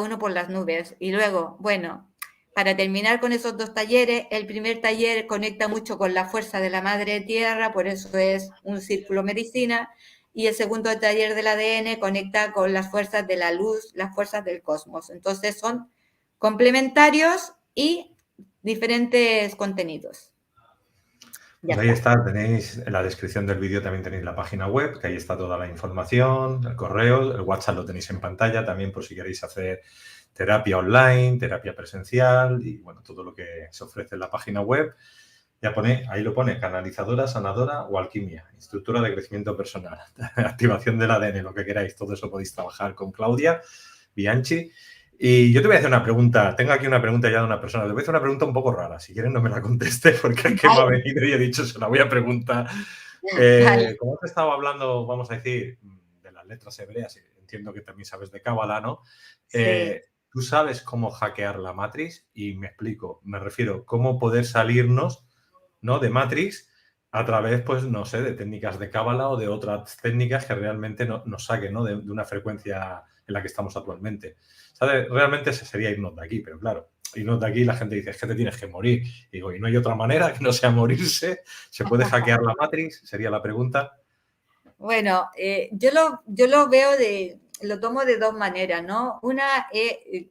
uno por las nubes. Y luego, bueno, para terminar con esos dos talleres, el primer taller conecta mucho con la fuerza de la Madre Tierra, por eso es un círculo medicina, y el segundo taller del ADN conecta con las fuerzas de la luz, las fuerzas del cosmos. Entonces son complementarios y diferentes contenidos. Pues ahí está, tenéis en la descripción del vídeo, también tenéis la página web, que ahí está toda la información, el correo, el WhatsApp lo tenéis en pantalla, también por si queréis hacer terapia online, terapia presencial y bueno, todo lo que se ofrece en la página web. Ya pone, ahí lo pone, canalizadora, sanadora o alquimia, instructora de crecimiento personal, activación del ADN, lo que queráis, todo eso podéis trabajar con Claudia Bianchi. Y yo te voy a hacer una pregunta, tengo aquí una pregunta ya de una persona, te voy a hacer una pregunta un poco rara, si quieres no me la contestes porque es que me ha venido y he dicho, se la voy a preguntar. Como te estaba hablando, vamos a decir, de las letras hebreas, entiendo que también sabes de Cábala, ¿no? Sí. ¿Tú sabes cómo hackear la Matrix? Y me explico, me refiero, cómo poder salirnos, ¿no?, de Matrix a través, pues, no sé, de técnicas de Cábala o de otras técnicas que realmente nos saquen, ¿no?, de una frecuencia en la que estamos actualmente. ¿Sabes? Realmente ese sería irnos de aquí, pero claro, irnos de aquí la gente dice, es que te tienes que morir. Y digo, ¿y no hay otra manera que no sea morirse? ¿Se puede hackear la Matrix? Sería la pregunta. Bueno, yo lo veo lo tomo de dos maneras, ¿no? Una,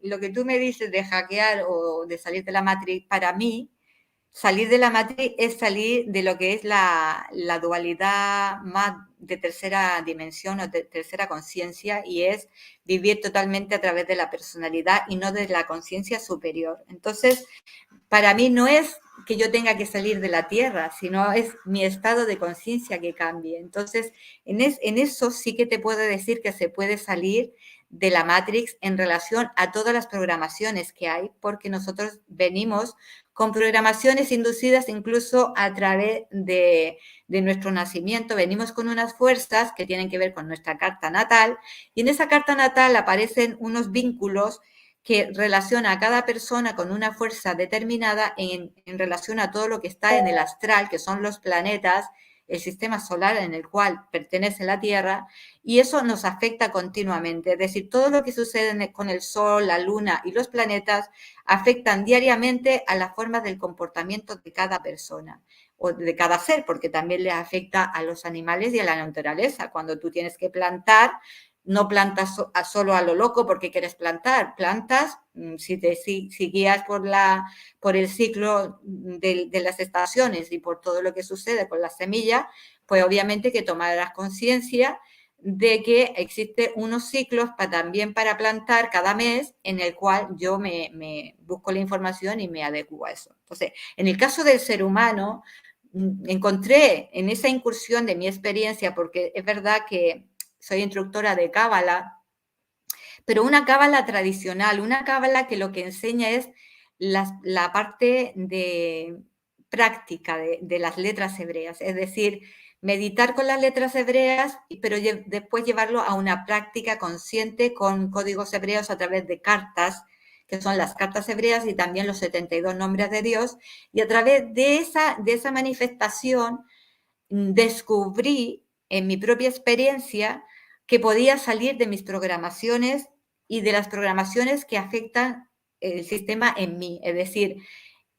lo que tú me dices de hackear o de salir de la Matrix, para mí, salir de la Matrix es salir de lo que es la dualidad más de tercera dimensión o de tercera conciencia, y es vivir totalmente a través de la personalidad y no de la conciencia superior. Entonces, para mí no es que yo tenga que salir de la Tierra, sino es mi estado de conciencia que cambie. Entonces, en eso sí que te puedo decir que se puede salir de la Matrix en relación a todas las programaciones que hay, porque nosotros venimos con programaciones inducidas incluso a través de nuestro nacimiento, venimos con unas fuerzas que tienen que ver con nuestra carta natal, y en esa carta natal aparecen unos vínculos que relaciona a cada persona con una fuerza determinada en relación a todo lo que está en el astral, que son los planetas, el sistema solar en el cual pertenece la Tierra, y eso nos afecta continuamente. Es decir, todo lo que sucede con el Sol, la Luna y los planetas afectan diariamente a las formas del comportamiento de cada persona o de cada ser, porque también les afecta a los animales y a la naturaleza. Cuando tú tienes que plantar, no plantas solo a lo loco porque quieres plantar, plantas si guías por el ciclo de las estaciones y por todo lo que sucede con las semillas, pues obviamente que tomarás conciencia de que existen unos ciclos también para plantar cada mes, en el cual yo me busco la información y me adecuo a eso. Entonces, en el caso del ser humano, encontré en esa incursión de mi experiencia, porque es verdad que soy instructora de Cábala, pero una Cábala tradicional, una Cábala que lo que enseña es la parte de práctica de las letras hebreas, es decir, meditar con las letras hebreas, pero después llevarlo a una práctica consciente con códigos hebreos a través de cartas, que son las cartas hebreas y también los 72 nombres de Dios, y a través de esa manifestación descubrí en mi propia experiencia que podía salir de mis programaciones y de las programaciones que afectan el sistema en mí. Es decir,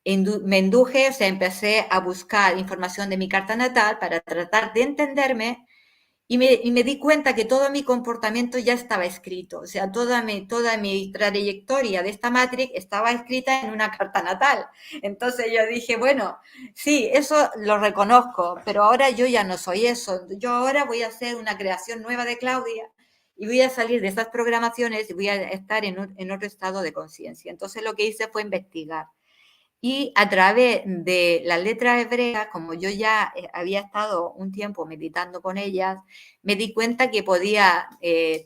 me induje, o sea, empecé a buscar información de mi carta natal para tratar de entenderme y me di cuenta que todo mi comportamiento ya estaba escrito, o sea, toda mi trayectoria de esta matrix estaba escrita en una carta natal. Entonces yo dije, bueno, sí, eso lo reconozco, pero ahora yo ya no soy eso. Yo ahora voy a hacer una creación nueva de Claudia y voy a salir de esas programaciones y voy a estar en otro estado de conciencia. Entonces lo que hice fue investigar. Y a través de las letras hebreas, como yo ya había estado un tiempo meditando con ellas, me di cuenta que podía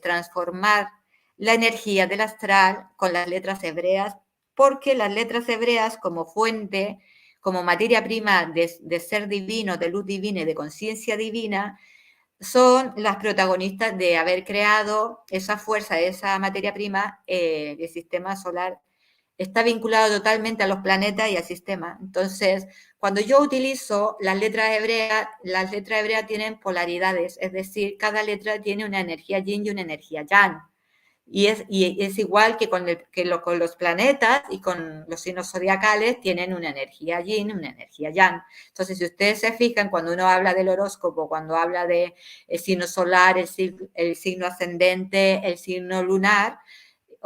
transformar la energía del astral con las letras hebreas, porque las letras hebreas como fuente, como materia prima de ser divino, de luz divina y de conciencia divina, son las protagonistas de haber creado esa fuerza, esa materia prima del sistema solar. Está vinculado totalmente a los planetas y al sistema. Entonces, cuando yo utilizo las letras hebreas tienen polaridades, es decir, cada letra tiene una energía yin y una energía yang. Y es igual que con los planetas y con los signos zodiacales, tienen una energía yin, una energía yang. Entonces, si ustedes se fijan, cuando uno habla del horóscopo, cuando habla del signo solar, el signo ascendente, el signo lunar,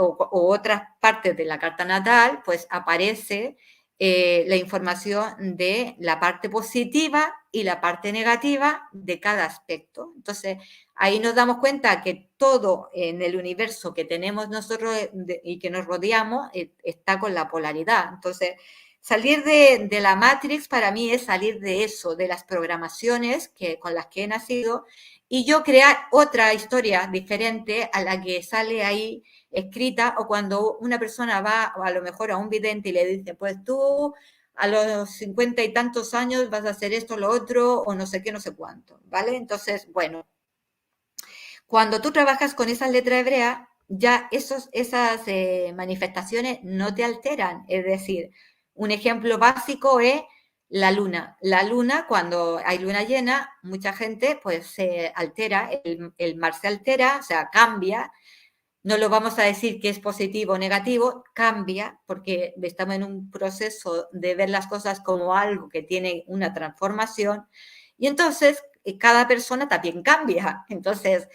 o otras partes de la carta natal, pues aparece la información de la parte positiva y la parte negativa de cada aspecto. Entonces, ahí nos damos cuenta que todo en el universo que tenemos nosotros y que nos rodeamos está con la polaridad. Entonces, salir de la Matrix para mí es salir de eso, de las programaciones con las que he nacido, y yo crear otra historia diferente a la que sale ahí escrita, o cuando una persona va a lo mejor a un vidente y le dice, pues tú a los 50 y tantos años vas a hacer esto, lo otro, o no sé qué, no sé cuánto, ¿vale? Entonces, bueno, cuando tú trabajas con esas letras hebreas, ya esas manifestaciones no te alteran. Es decir, un ejemplo básico es la luna. La luna, cuando hay luna llena, mucha gente pues se altera, el mar se altera, o sea, cambia. No lo vamos a decir que es positivo o negativo, cambia, porque estamos en un proceso de ver las cosas como algo que tiene una transformación, y entonces cada persona también cambia. Entonces,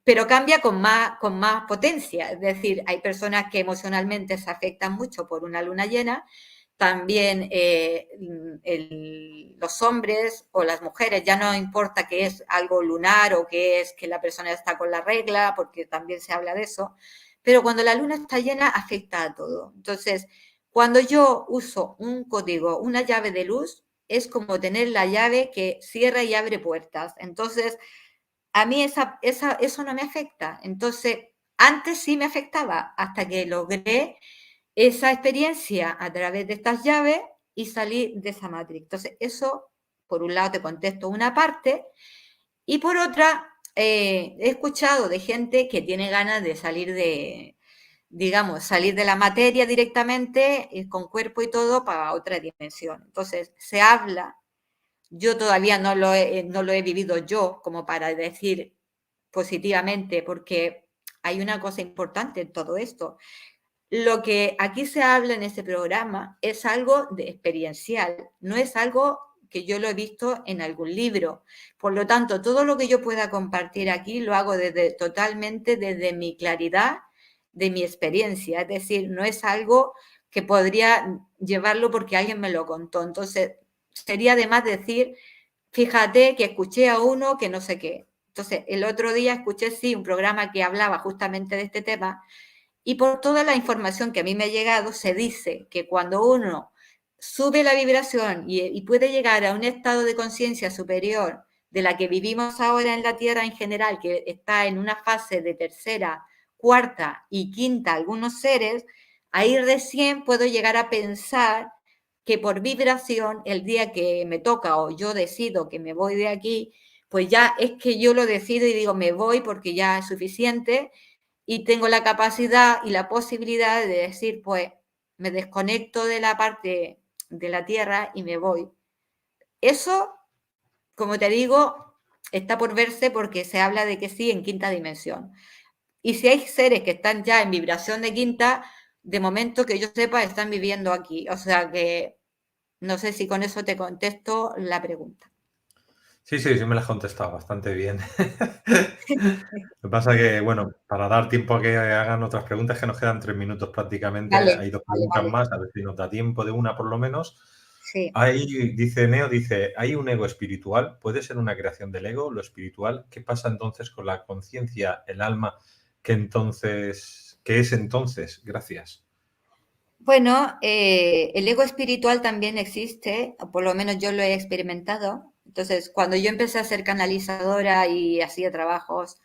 pero cambia con más potencia. Es decir, hay personas que emocionalmente se afectan mucho por una luna llena. También los hombres o las mujeres, ya no importa que es algo lunar o que es que la persona está con la regla, porque también se habla de eso, pero cuando la luna está llena afecta a todo. Entonces, cuando yo uso un código, una llave de luz, es como tener la llave que cierra y abre puertas. Entonces, a mí eso no me afecta. Entonces, antes sí me afectaba, hasta que logré esa experiencia a través de estas llaves y salí de esa matrix. Entonces, eso, por un lado, te contesto una parte, y por otra, he escuchado de gente que tiene ganas de salir digamos, salir de la materia directamente, con cuerpo y todo, para otra dimensión. Entonces, se habla. Yo todavía no lo he vivido yo como para decir positivamente, porque hay una cosa importante en todo esto. Lo que aquí se habla en este programa es algo de experiencial, no es algo que yo lo he visto en algún libro. Por lo tanto, todo lo que yo pueda compartir aquí lo hago totalmente desde mi claridad, de mi experiencia. Es decir, no es algo que podría llevarlo porque alguien me lo contó. Entonces, sería además decir, fíjate que escuché a uno que no sé qué. Entonces, el otro día escuché, sí, un programa que hablaba justamente de este tema, y por toda la información que a mí me ha llegado, se dice que cuando uno sube la vibración y puede llegar a un estado de conciencia superior de la que vivimos ahora en la Tierra en general, que está en una fase de tercera, cuarta y quinta algunos seres, ahí recién puedo llegar a pensar que por vibración, el día que me toca o yo decido que me voy de aquí, pues ya es que yo lo decido y digo, me voy porque ya es suficiente, y tengo la capacidad y la posibilidad de decir, pues me desconecto de la parte de la Tierra y me voy. Eso, como te digo, está por verse, porque se habla de que sí, en quinta dimensión. Y si hay seres que están ya en vibración de quinta, de momento que yo sepa, están viviendo aquí. O sea que No sé si con eso te contesto la pregunta. Sí, sí, sí me la has contestado bastante bien. Lo que pasa que, bueno, para dar tiempo a que hagan otras preguntas, que nos quedan 3 minutos prácticamente, Vale, hay 2 vale, preguntas vale. más, a ver si nos da tiempo de una por lo menos. Sí. Ahí dice Neo, dice, ¿hay un ego espiritual? ¿Puede ser una creación del ego, lo espiritual? ¿Qué pasa entonces con la conciencia, el alma, qué es entonces? Gracias. Bueno, el ego espiritual también existe, o por lo menos yo lo he experimentado. Entonces, cuando yo empecé a ser canalizadora y hacía trabajos,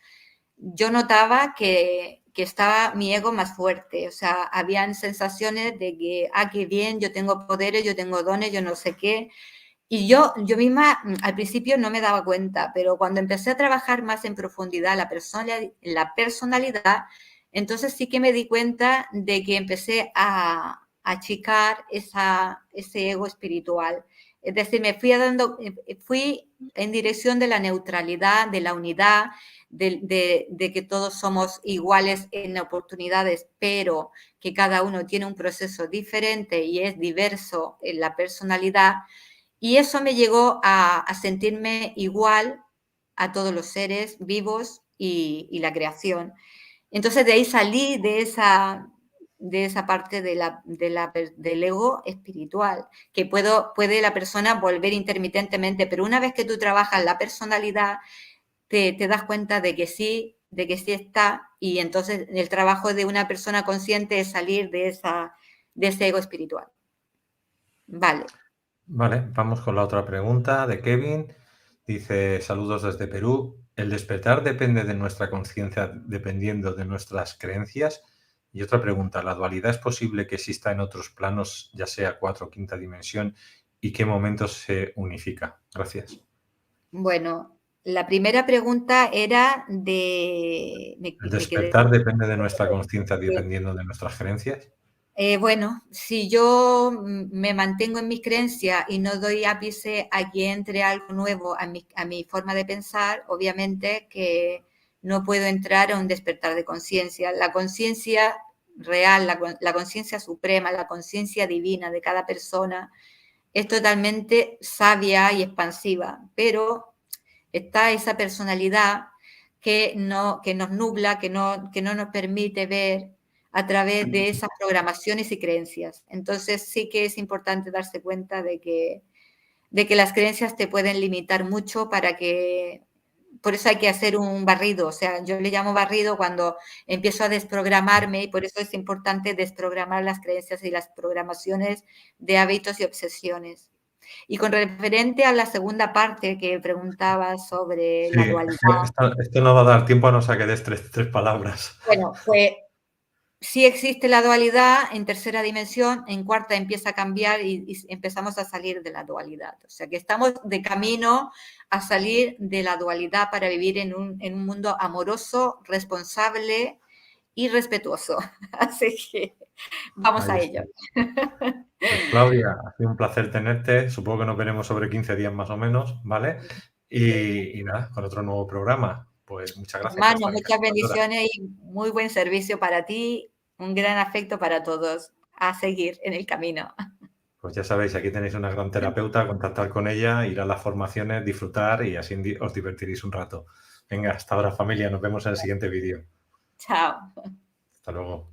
yo notaba que estaba mi ego más fuerte. O sea, habían sensaciones de que, qué bien, yo tengo poderes, yo tengo dones, yo no sé qué. Y yo misma al principio no me daba cuenta, pero cuando empecé a trabajar más en profundidad la personalidad, entonces sí que me di cuenta de que empecé a achicar ese ego espiritual. Es decir, fui en dirección de la neutralidad, de la unidad, de que todos somos iguales en oportunidades, pero que cada uno tiene un proceso diferente y es diverso en la personalidad. Y eso me llegó a sentirme igual a todos los seres vivos y la creación. Entonces de ahí salí de esa parte del ego espiritual, que puede la persona volver intermitentemente, pero una vez que tú trabajas la personalidad, te das cuenta de que sí está, y entonces el trabajo de una persona consciente es salir de ese ego espiritual. Vale. Vale, vamos con la otra pregunta de Kevin. Dice, saludos desde Perú. ¿El despertar depende de nuestra conciencia dependiendo de nuestras creencias? Y otra pregunta, ¿la dualidad es posible que exista en otros planos, ya sea cuarta o quinta dimensión? ¿Y qué momentos se unifica? Gracias. Bueno, la primera pregunta era ¿El me quedé. despertar depende de nuestra conciencia dependiendo de nuestras creencias? Bueno, si yo me mantengo en mis creencias y no doy ápice a que entre algo nuevo a mi forma de pensar, obviamente que no puedo entrar a un despertar de conciencia. La conciencia real, la conciencia suprema, la conciencia divina de cada persona es totalmente sabia y expansiva, pero está esa personalidad que nos nubla, que no nos permite ver a través de esas programaciones y creencias. Entonces sí que es importante darse cuenta de que las creencias te pueden limitar mucho por eso hay que hacer un barrido, o sea, yo le llamo barrido cuando empiezo a desprogramarme, y por eso es importante desprogramar las creencias y las programaciones de hábitos y obsesiones. Y con referente a la segunda parte que preguntaba sobre Sí, la es dualidad, que esto no va a dar tiempo a no ser que des tres palabras. bueno, pues sí existe la dualidad en tercera dimensión, en cuarta empieza a cambiar y empezamos a salir de la dualidad. O sea que estamos de camino a salir de la dualidad para vivir en un mundo amoroso, responsable y respetuoso. Así que vamos Ahí a está. ello. Pues Claudia, ha sido un placer tenerte. Supongo que nos veremos sobre 15 días más o menos, ¿vale? Y nada, con otro nuevo programa. Pues muchas gracias por Hermano, estar en muchas Caja Pandora. bendiciones y muy buen servicio para ti, un gran afecto para todos. A seguir en el camino. Pues ya sabéis, aquí tenéis una gran terapeuta, contactar con ella, ir a las formaciones, disfrutar y así os divertiréis un rato. Venga, hasta ahora familia, nos vemos en el siguiente vídeo. Chao. Hasta luego.